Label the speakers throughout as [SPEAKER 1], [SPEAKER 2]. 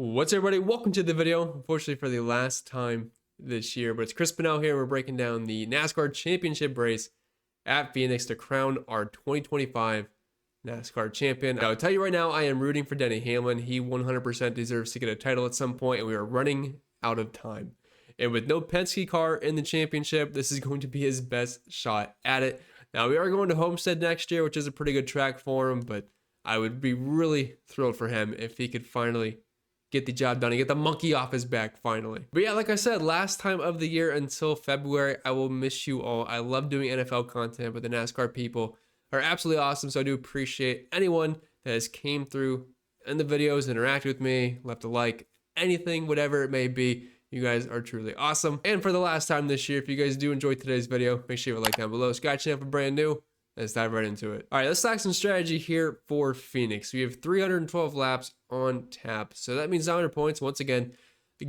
[SPEAKER 1] What's up, everybody? Welcome to the video. Unfortunately for the last time this year, but it's Chris Pennell here. We're breaking down the NASCAR championship race at Phoenix to crown our 2025 NASCAR champion. Now, I'll tell you right now, I am rooting for Denny Hamlin. He 100% deserves to get a title at some point, and we are running out of time. And with no Penske car in the championship, this is going to be his best shot at it. Now, we are going to Homestead next year, which is a pretty good track for him, but I would be really thrilled for him if he could finally get the job done and get the monkey off his back finally. But yeah, like I said, last time of the year until February. I will miss you all. I love doing NFL content, but the NASCAR people are absolutely awesome. So I do appreciate anyone that has came through in the videos, interacted with me, left a like, anything, whatever it may be. You guys are truly awesome. And for the last time this year, if you guys do enjoy today's video, make sure you leave a like down below. Subscribe channel for brand new. Let's dive right into it. All right, let's talk some strategy here for Phoenix. We have 312 laps on tap. So that means 900 points. Once again,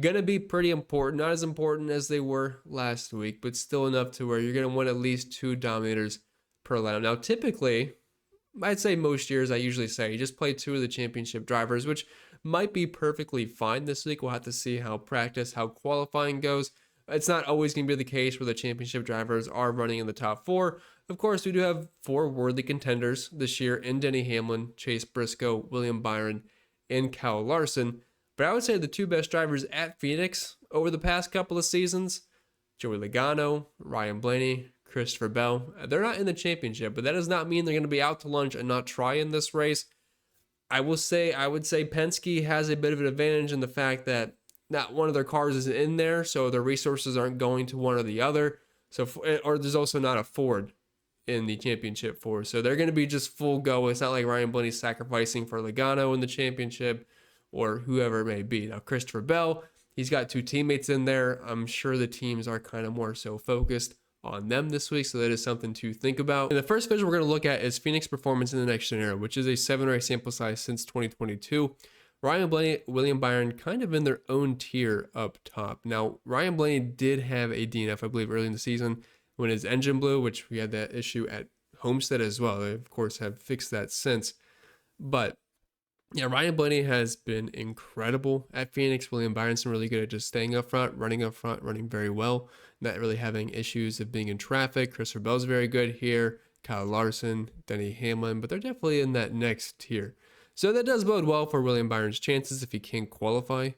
[SPEAKER 1] going to be pretty important. Not as important as they were last week, but still enough to where you're going to win at least 2 dominators per lap. Now, typically, I'd say most years, I usually say you just play 2 of the championship drivers, which might be perfectly fine this week. We'll have to see how practice, how qualifying goes. It's not always going to be the case where the championship drivers are running in the top 4. Of course, we do have 4 worthy contenders this year in Denny Hamlin, Chase Briscoe, William Byron, and Kyle Larson. But I would say the 2 best drivers at Phoenix over the past couple of seasons, Joey Logano, Ryan Blaney, Christopher Bell, they're not in the championship, but that does not mean they're going to be out to lunch and not try in this race. I would say Penske has a bit of an advantage in the fact that not one of their cars is in there, so their resources aren't going to one or the other. So, or there's also not a Ford in the championship for, so they're going to be just full go. It's not like Ryan Blaney's sacrificing for Logano in the championship or whoever it may be. Now, Christopher Bell, he's got 2 teammates in there. I'm sure the teams are kind of more so focused on them this week, so that is something to think about. And the first visual we're going to look at is Phoenix performance in the next gen era, which is a 7-race sample size since 2022. Ryan Blaney, William Byron, kind of in their own tier up top. Now, Ryan Blaney did have a DNF, I believe, early in the season when his engine blew, which we had that issue at Homestead as well. They, of course, have fixed that since. But yeah, Ryan Blaney has been incredible at Phoenix. William Byron's been really good at just staying up front, running very well, not really having issues of being in traffic. Christopher Bell's very good here. Kyle Larson, Denny Hamlin, but they're definitely in that next tier. So that does bode well for William Byron's chances if he can qualify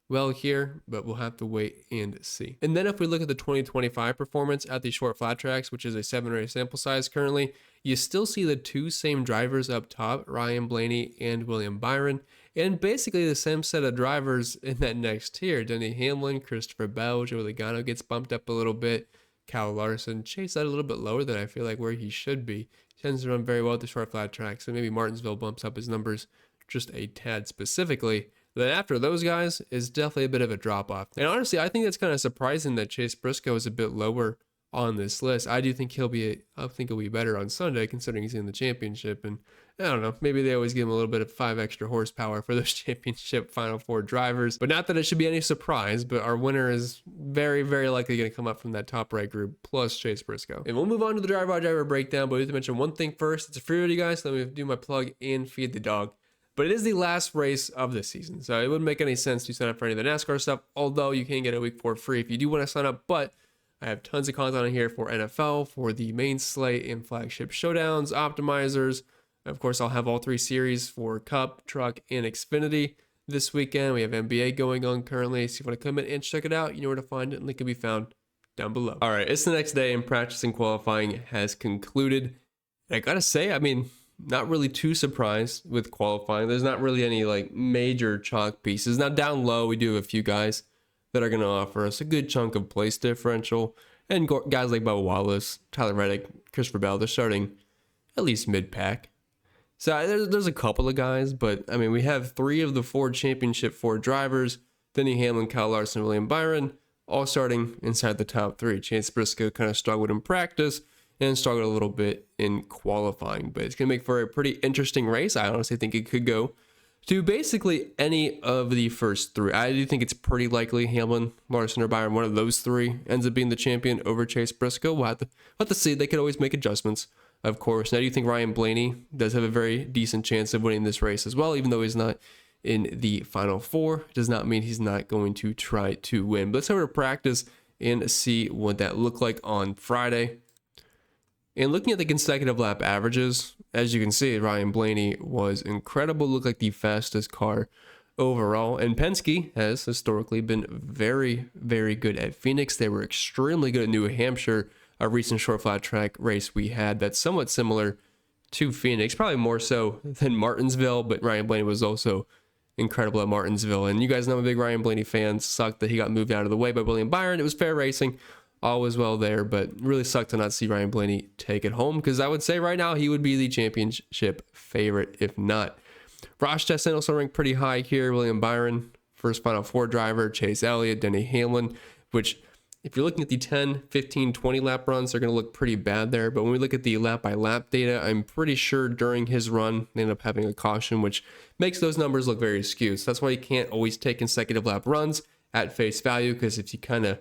[SPEAKER 1] well here, but we'll have to wait and see. And then if we look at the 2025 performance at the short flat tracks, which is a 7-race sample size currently, you still see the 2 same drivers up top, Ryan Blaney and William Byron, and basically the same set of drivers in that next tier. Denny Hamlin, Christopher Bell, Joey Logano gets bumped up a little bit, Kyle Larson, Chase out a little bit lower than I feel like where he should be. He tends to run very well at the short flat tracks, so maybe Martinsville bumps up his numbers just a tad specifically. Then after those guys is definitely a bit of a drop off. And honestly, I think that's kind of surprising that Chase Briscoe is a bit lower on this list. I do think he'll be better on Sunday considering he's in the championship. And I don't know, maybe they always give him a little bit of 5 extra horsepower for those championship Final 4 drivers. But not that it should be any surprise, but our winner is very, very likely going to come up from that top right group plus Chase Briscoe. And we'll move on to the driver-by-driver breakdown, but we have to mention one thing first. It's a free video, guys. So let me do my plug and feed the dog. But it is the last race of the season, so it wouldn't make any sense to sign up for any of the NASCAR stuff, although you can get a week 4 free if you do want to sign up. But I have tons of content on here for NFL, for the main slate and flagship showdowns, optimizers. Of course, I'll have all 3 series for Cup, Truck, and Xfinity this weekend. We have NBA going on currently, so if you want to come in and check it out, you know where to find it. Link can be found down below. All right, it's the next day, and practice and qualifying has concluded. And I gotta say, I mean, not really too surprised with qualifying. There's not really any like major chalk pieces. Now down low, we do have a few guys that are going to offer us a good chunk of place differential. And guys like Bubba Wallace, Tyler Reddick, Christopher Bell, they're starting at least mid-pack. So there's a couple of guys, but I mean, we have 3 of the 4 championship Ford drivers, Denny Hamlin, Kyle Larson, William Byron, all starting inside the top 3. Chase Briscoe kind of struggled in practice and struggled a little bit in qualifying, but it's going to make for a pretty interesting race. I honestly think it could go to basically any of the first 3. I do think it's pretty likely Hamlin, Larson, or Byron, one of those 3 ends up being the champion over Chase Briscoe. We'll have to see. They could always make adjustments, of course. Now, I do think Ryan Blaney does have a very decent chance of winning this race as well, even though he's not in the final four. Does not mean he's not going to try to win. But let's over to practice and see what that looked like on Friday. And looking at the consecutive lap averages, as you can see, Ryan Blaney was incredible. Looked like the fastest car overall. And Penske has historically been very, very good at Phoenix. They were extremely good at New Hampshire, a recent short flat track race we had that's somewhat similar to Phoenix, probably more so than Martinsville, but Ryan Blaney was also incredible at Martinsville. And you guys know I'm a big Ryan Blaney fan. Sucked that he got moved out of the way by William Byron. It was fair racing. All was well there, but really sucked to not see Ryan Blaney take it home, because I would say right now he would be the championship favorite, if not. Ross Chastain also ranked pretty high here. William Byron, first Final Four driver. Chase Elliott, Denny Hamlin, which if you're looking at the 10, 15, 20 lap runs, they're going to look pretty bad there. But when we look at the lap by lap data, I'm pretty sure during his run, they ended up having a caution, which makes those numbers look very skewed. So that's why you can't always take consecutive lap runs at face value, because if you kind of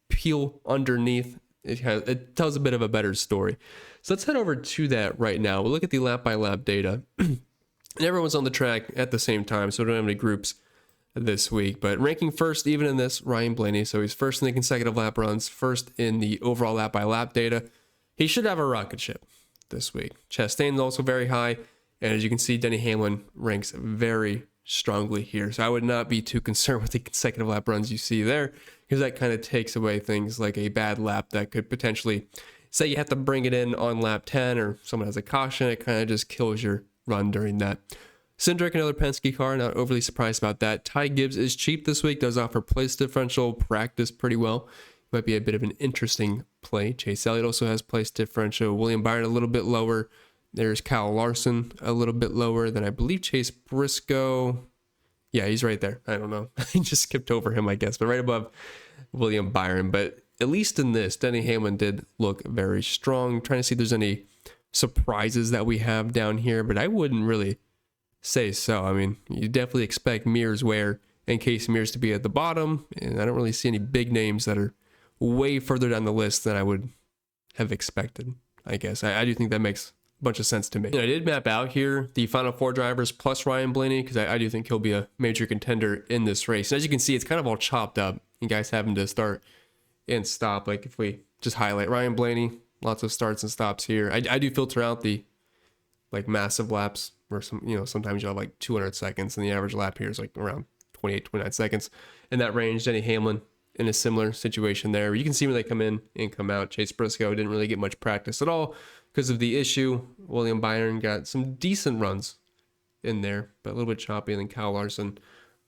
[SPEAKER 1] peel underneath, it tells a bit of a better story. So let's head over to that right now. We'll look at the lap by lap data. And everyone's on the track at the same time, so we don't have any groups this week. But ranking first, even in this, Ryan Blaney. So he's first in the consecutive lap runs, first in the overall lap by lap data. He should have a rocket ship this week. Chastain's also very high. And as you can see, Denny Hamlin ranks very strongly here. So I would not be too concerned with the consecutive lap runs you see there, because that kind of takes away things like a bad lap that could potentially, say you have to bring it in on lap 10 or someone has a caution, it kind of just kills your run during that. Cindric, another Penske car, not overly surprised about that. Ty Gibbs is cheap this week, does offer place differential, practice pretty well. Might be a bit of an interesting play. Chase Elliott also has place differential. William Byron a little bit lower. There's Kyle Larson a little bit lower. Then I believe Chase Briscoe. Yeah, he's right there. I don't know. I just skipped over him, I guess, but right above William Byron. But at least in this, Denny Hamlin did look very strong. Trying to see if there's any surprises that we have down here, but I wouldn't really say so. I mean, you definitely expect Mears Ware and Case Mears to be at the bottom, and I don't really see any big names that are way further down the list than I would have expected, I guess. I do think that makes a bunch of sense to me. And I did map out here the Final Four drivers plus Ryan Blaney, because I do think he'll be a major contender in this race. And as you can see, it's kind of all chopped up. You guys having to start and stop. Like if we just highlight Ryan Blaney, lots of starts and stops here. I do filter out the like massive laps where sometimes you have like 200 seconds, and the average lap here is like around 28, 29 seconds in that range. Denny Hamlin in a similar situation there. You can see when they come in and come out. Chase Briscoe didn't really get much practice at all because of the issue. William Byron got some decent runs in there, but a little bit choppy. And then Kyle Larson,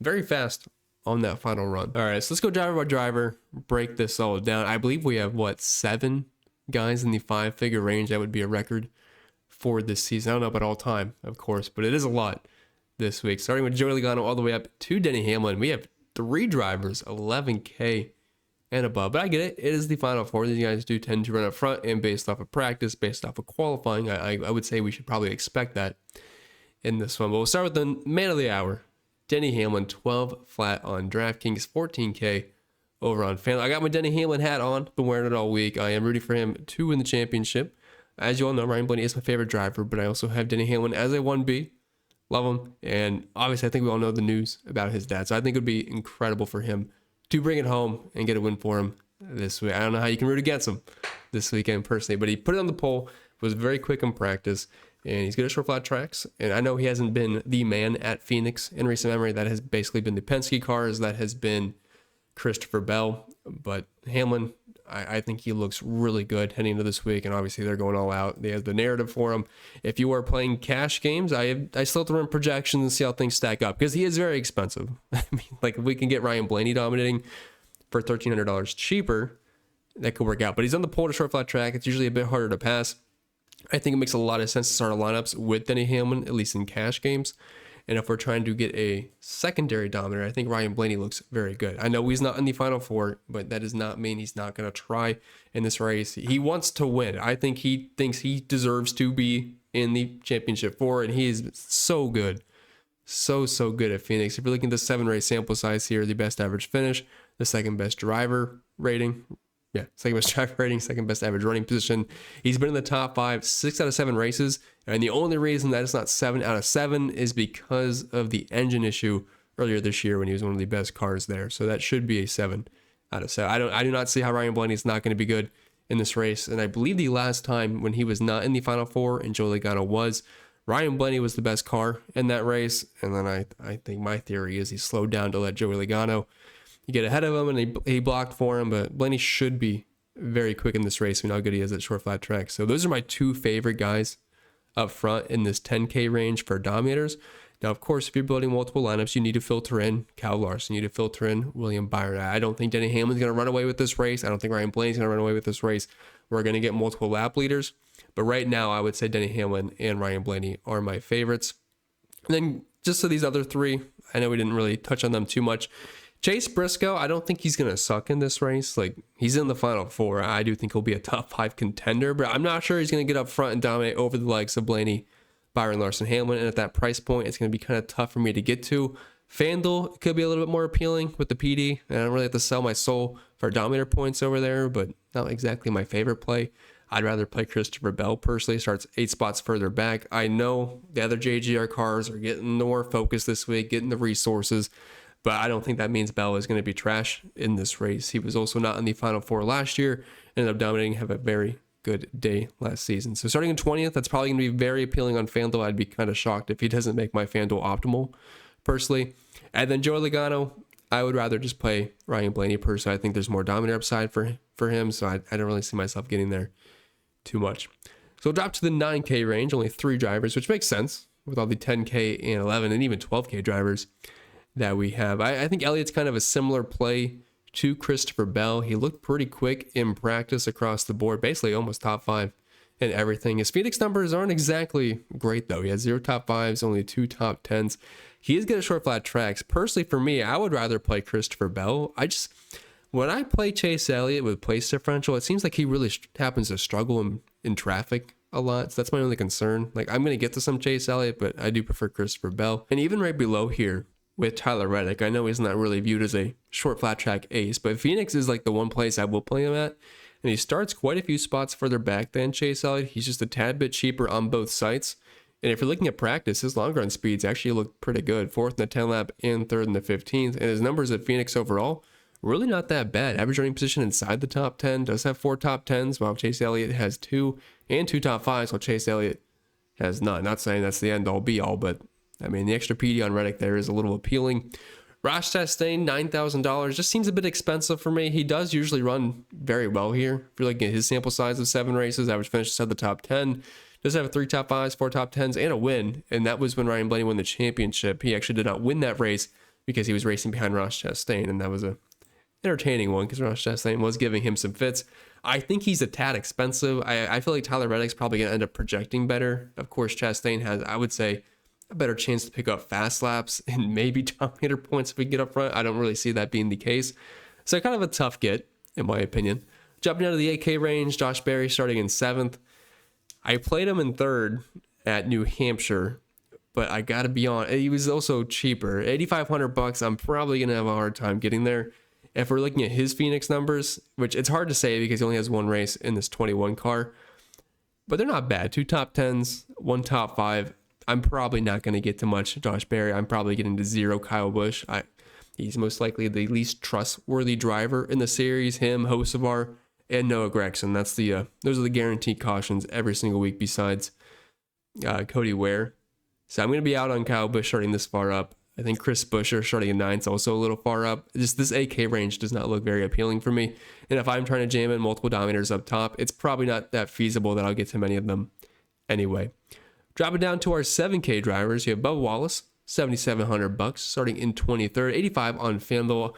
[SPEAKER 1] very fast on that final run. All right, so let's go driver by driver, break this all down. I believe we have, 7 guys in the 5-figure range. That would be a record for this season. I don't know about all time, of course, but it is a lot this week. Starting with Joey Logano all the way up to Denny Hamlin. We have 3 drivers, 11K and above. But I get it. It is the Final Four. These guys do tend to run up front, and based off of practice, based off of qualifying, I would say we should probably expect that in this one. But we'll start with the man of the hour, Denny Hamlin, 12 flat on DraftKings, 14K over on Pennell. I got my Denny Hamlin hat on, been wearing it all week. I am rooting for him to win the championship. As you all know, Ryan Blaney is my favorite driver, but I also have Denny Hamlin as a 1B. Love him. And obviously, I think we all know the news about his dad. So I think it would be incredible for him to bring it home and get a win for him this week. I don't know how you can root against him this weekend personally, but he put it on the pole, was very quick in practice, and he's good at short flat tracks. And I know he hasn't been the man at Phoenix in recent memory. That has basically been the Penske cars. That has been Christopher Bell. But Hamlin, I think he looks really good heading into this week, and obviously they're going all out. They have the narrative for him. If you are playing cash games, I still have to run projections and see how things stack up, because he is very expensive. I mean, like if we can get Ryan Blaney dominating for $1,300 cheaper, that could work out. But he's on the pole to short flat track. It's usually a bit harder to pass. I think it makes a lot of sense to start our lineups with Denny Hamlin, at least in cash games. And if we're trying to get a secondary dominator, I think Ryan Blaney looks very good. I know he's not in the Final Four, but that does not mean he's not going to try in this race. He wants to win. I think he thinks he deserves to be in the championship four, and he is so good. So good at Phoenix. If you're looking at the 7-race sample size here, the best average finish, the second best driver rating. Yeah, second best driver rating, second best average running position. He's been in the top 5, 6 out of 7 races, And the only reason that it's not 7 out of 7 is because of the engine issue earlier this year when he was one of the best cars there. So that should be a 7 out of 7. I do not see how Ryan Blaney is not going to be good in this race. And I believe the last time when he was not in the Final Four and Joey Logano was, Ryan Blaney was the best car in that race. And then I think my theory is he slowed down to let Joey Logano get ahead of him, and he blocked for him. But Blaney should be very quick in this race. We know how good he is at short flat tracks. So those are my two favorite guys up front in this 10K range for dominators. Now, of course, if you're building multiple lineups, you need to filter in Kyle Larson. You need to filter in William Byron. I don't think Denny Hamlin's going to run away with this race. I don't think Ryan Blaney's going to run away with this race. We're going to get multiple lap leaders. But right now, I would say Denny Hamlin and Ryan Blaney are my favorites. And then just so these other three, I know we didn't really touch on them too much. Chase Briscoe, I don't think he's going to suck in this race. Like, he's in the Final Four. I do think he'll be a top 5 contender, but I'm not sure he's going to get up front and dominate over the likes of Blaney, Byron, Larson, Hamlin. And at that price point, it's going to be kind of tough for me to get to. FanDuel could be a little bit more appealing with the PD, and I don't really have to sell my soul for dominator points over there, but not exactly my favorite play. I'd rather play Christopher Bell personally. Starts 8 spots further back. I know the other JGR cars are getting more focus this week, getting the resources, but I don't think that means Bell is going to be trash in this race. He was also not in the Final Four last year, ended up dominating, have a very good day last season. So starting in 20th, that's probably going to be very appealing on FanDuel. I'd be kind of shocked if he doesn't make my FanDuel optimal personally. And then Joey Logano, I would rather just play Ryan Blaney personally. I think there's more dominator upside for him, so I don't really see myself getting there too much. So we'll drop to the 9K range, only 3 drivers, which makes sense with all the 10K and 11 and even 12K drivers that we have. I think Elliott's kind of a similar play to Christopher Bell. He looked pretty quick in practice across the board, basically almost top 5 in everything. His Phoenix numbers aren't exactly great, though. He has 0 top 5s, only 2 top 10s. He is good at short flat tracks. Personally, for me, I would rather play Christopher Bell. When I play Chase Elliott with place differential, it seems like he really happens to struggle in traffic a lot. So that's my only concern. Like, I'm going to get to some Chase Elliott, but I do prefer Christopher Bell. And even right below here with Tyler Reddick, I know he's not really viewed as a short flat track ace, but Phoenix is like the one place I will play him at. And he starts quite a few spots further back than Chase Elliott. He's just a tad bit cheaper on both sites. And if you're looking at practice, his long run speeds actually look pretty good. 4th in the 10 lap and 3rd in the 15th. And his numbers at Phoenix overall, really not that bad. Average running position inside the top 10. Does have 4 top 10s, while Chase Elliott has 2 and 2 top 5s, while Chase Elliott has none. Not saying that's the end all be all, but I mean, the extra PD on Reddick there is a little appealing. Ross Chastain, $9,000, just seems a bit expensive for me. He does usually run very well here. If you're looking at his sample size of 7 races, average finishes at the top 10. Does have 3 top 5s, 4 top 10s, and a win. And that was when Ryan Blaney won the championship. He actually did not win that race because he was racing behind Ross Chastain, and that was a entertaining one because Ross Chastain was giving him some fits. I think he's a tad expensive. I feel like Tyler Reddick's probably going to end up projecting better. Of course, Chastain has, I would say, a better chance to pick up fast laps and maybe dominator points if we get up front. I don't really see that being the case. So kind of a tough get, in my opinion. Jumping out of the 8K range, Josh Berry starting in 7th. I played him in 3rd at New Hampshire, but I got to be honest, he was also cheaper. $8,500, I'm probably going to have a hard time getting there. If we're looking at his Phoenix numbers, which it's hard to say because he only has 1 race in this 21 car, but they're not bad. 2 top 10s, 1 top 5. I'm probably not going to get to much Josh Berry. I'm probably getting to 0 Kyle Busch. He's most likely the least trustworthy driver in the series. Him, Hocevar, and Noah Gragson. That's those are the guaranteed cautions every single week besides Cody Ware. So I'm going to be out on Kyle Busch starting this far up. I think Chris Buescher starting in 9th is also a little far up. Just this 8K range does not look very appealing for me. And if I'm trying to jam in multiple dominators up top, it's probably not that feasible that I'll get to many of them anyway. Dropping down to our 7K drivers, you have Bubba Wallace, $7,700, starting in 23rd, 85 on FanDuel.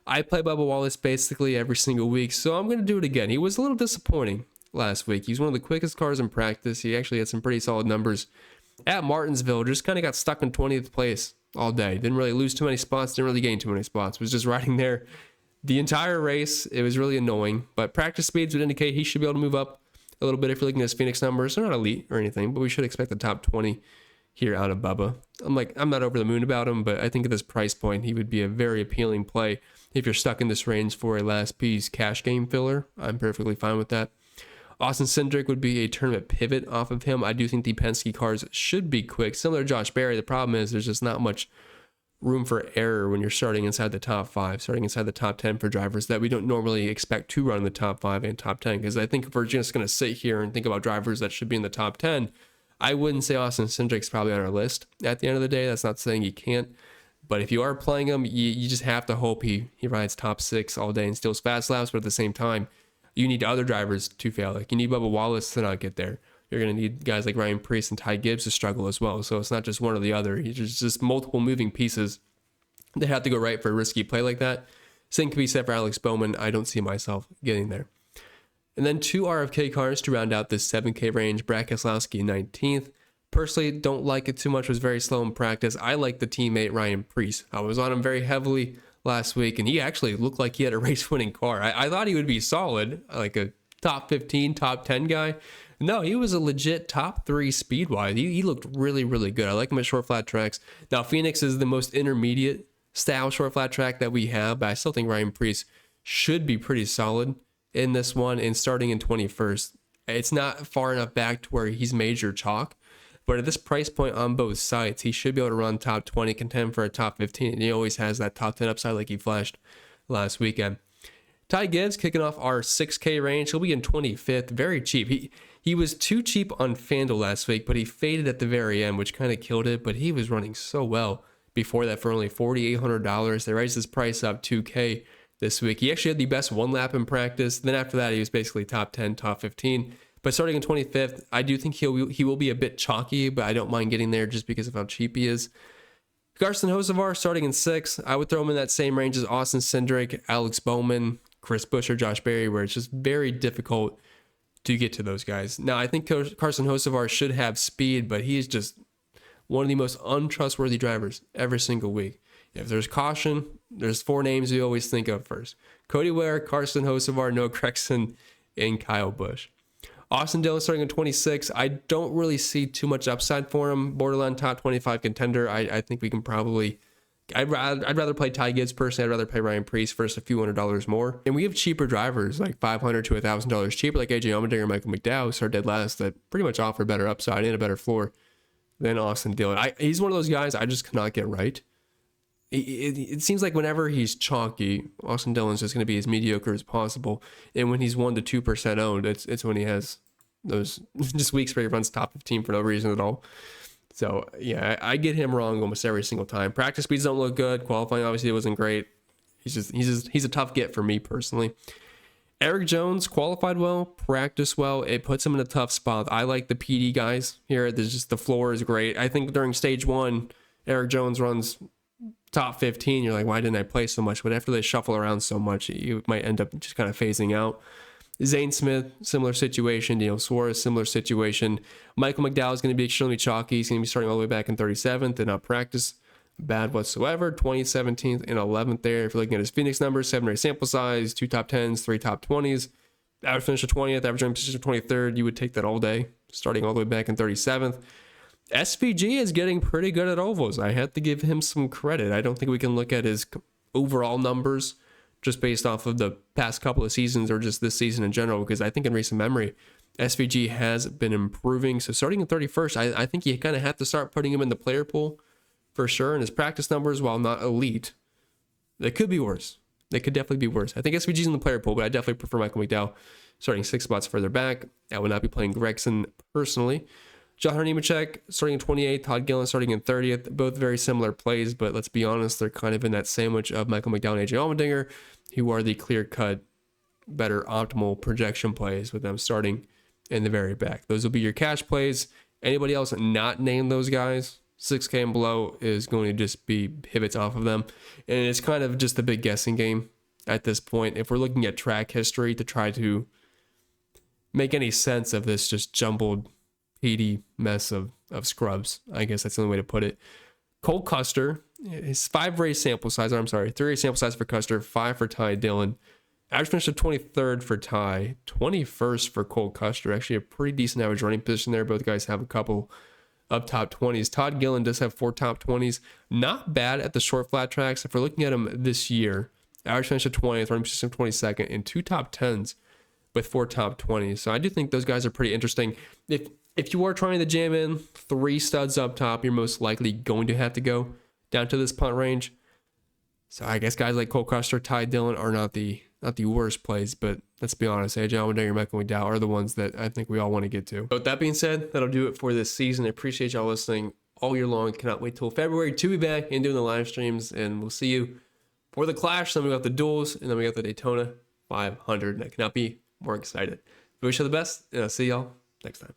[SPEAKER 1] I play Bubba Wallace basically every single week, so I'm going to do it again. He was a little disappointing last week. He's one of the quickest cars in practice. He actually had some pretty solid numbers at Martinsville. Just kind of got stuck in 20th place all day. Didn't really lose too many spots, didn't really gain too many spots. Was just riding there the entire race. It was really annoying, but practice speeds would indicate he should be able to move up a little bit if you're looking at his Phoenix numbers. They're not elite or anything, but we should expect the top 20 here out of Bubba. I'm not over the moon about him, but I think at this price point, he would be a very appealing play if you're stuck in this range for a last piece cash game filler. I'm perfectly fine with that. Austin Cindric would be a tournament pivot off of him. I do think the Penske cars should be quick. Similar to Josh Berry, the problem is there's just not much room for error when you're starting inside the top 5, starting inside the top 10 for drivers that we don't normally expect to run in the top 5 and top 10. Because I think if we're just going to sit here and think about drivers that should be in the top 10, I wouldn't say Austin Cindric's probably on our list at the end of the day. That's not saying he can't. But if you are playing him, you just have to hope he rides top 6 all day and steals fast laps. But at the same time, you need other drivers to fail. Like you need Bubba Wallace to not get there. You're going to need guys like Ryan Preece and Ty Gibbs to struggle as well. So it's not just one or the other. There's just multiple moving pieces that have to go right for a risky play like that. Same can be said for Alex Bowman. I don't see myself getting there. And then 2 RFK cars to round out this 7K range. Brad Keselowski 19th. Personally, don't like it too much. Was very slow in practice. I like the teammate Ryan Preece. I was on him very heavily last week, and he actually looked like he had a race-winning car. I thought he would be solid, like a top 15, top 10 guy. No, he was a legit top 3 speed-wise. He looked really, really good. I like him at short flat tracks. Now, Phoenix is the most intermediate style short flat track that we have, but I still think Ryan Preece should be pretty solid in this one. And starting in 21st, it's not far enough back to where he's major chalk, but at this price point on both sides, he should be able to run top 20, contend for a top 15, and he always has that top 10 upside like he flashed last weekend. Ty Gibbs kicking off our 6K range. He'll be in 25th, very cheap. He was too cheap on FanDuel last week, but he faded at the very end, which kind of killed it, but he was running so well before that for only $4,800. They raised his price up $2K this week. He actually had the best 1 lap in practice. Then after that, he was basically top 10, top 15. But starting in 25th, I do think he will be a bit chalky, but I don't mind getting there just because of how cheap he is. Carson Hocevar starting in 6th. I would throw him in that same range as Austin Cindric, Alex Bowman, Chris Buescher, Josh Berry, where it's just very difficult to get to those guys. Now, I think Carson Hocevar should have speed, but he is just one of the most untrustworthy drivers every single week. If there's caution, there's 4 names you always think of first: Cody Ware, Carson Hocevar, Noah Gragson, and Kyle Busch. Austin Dillon starting in 26. I don't really see too much upside for him. Borderline top 25 contender. I think we can probably... I'd rather play Ty Gibbs personally. I'd rather pay Ryan Preece first a few $100s more. And we have cheaper drivers, like $500 to $1,000 cheaper, like AJ Allmendinger and Michael McDowell, who started dead last, that pretty much offer better upside and a better floor than Austin Dillon. He's one of those guys I just cannot get right. It seems like whenever he's chalky, Austin Dillon's just going to be as mediocre as possible. And when he's 1% to 2% owned, it's when he has those just weeks where he runs top 15 for no reason at all. So yeah, I get him wrong almost every single time. Practice speeds don't look good. Qualifying obviously wasn't great. He's a tough get for me personally. Eric Jones qualified well, practiced well. It puts him in a tough spot. I like the PD guys here. There's just the floor is great. I think during stage 1, Eric Jones runs top 15. You're like, why didn't I play so much? But after they shuffle around so much, you might end up just kind of phasing out. Zane Smith, similar situation. Daniel Suarez, similar situation. Michael McDowell is going to be extremely chalky. He's going to be starting all the way back in 37th and not practice bad whatsoever. 17th and 11th there. If you're looking at his Phoenix numbers, 7 race sample size, 2 top 10s, 3 top 20s. Average finish of 20th, average rank position of 23rd. You would take that all day, starting all the way back in 37th. SVG is getting pretty good at ovals. I have to give him some credit. I don't think we can look at his overall numbers just based off of the past couple of seasons or just this season in general, because I think in recent memory, SVG has been improving. So starting in 31st, I think you kind of have to start putting him in the player pool for sure. And his practice numbers, while not elite, they could be worse. They could definitely be worse. I think SVG's in the player pool, but I definitely prefer Michael McDowell starting 6 spots further back. I would not be playing Gragson personally. John Nemechek starting in 28th, Todd Gillen starting in 30th. Both very similar plays, but let's be honest, they're kind of in that sandwich of Michael McDowell and AJ Allmendinger, who are the clear-cut, better optimal projection plays with them starting in the very back. Those will be your cash plays. Anybody else not named those guys, 6K and below, is going to just be pivots off of them. And it's kind of just a big guessing game at this point. If we're looking at track history to try to make any sense of this just jumbled PD mess of scrubs, I guess that's the only way to put it. Cole Custer, his 3 race sample size for Custer, 5 for Ty Dillon. Average finish of 23rd for Ty, 21st for Cole Custer. Actually a pretty decent average running position there. Both guys have a couple of top 20s. Todd Gillen does have 4 top 20s. Not bad at the short flat tracks. If we're looking at him this year, average finish of 20th, running position of 22nd, and 2 top 10s with 4 top 20s. So I do think those guys are pretty interesting. If you are trying to jam in 3 studs up top, you're most likely going to have to go down to this punt range. So I guess guys like Cole Custer, Ty Dillon are not the worst plays, but let's be honest, AJ Allmendinger, Michael McDowell are the ones that I think we all want to get to. But with that being said, that'll do it for this season. I appreciate y'all listening all year long. Cannot wait till February to be back and doing the live streams, and we'll see you for the Clash. Then we got the duels, and then we got the Daytona 500, and I cannot be more excited. We wish you the best, and I'll see y'all next time.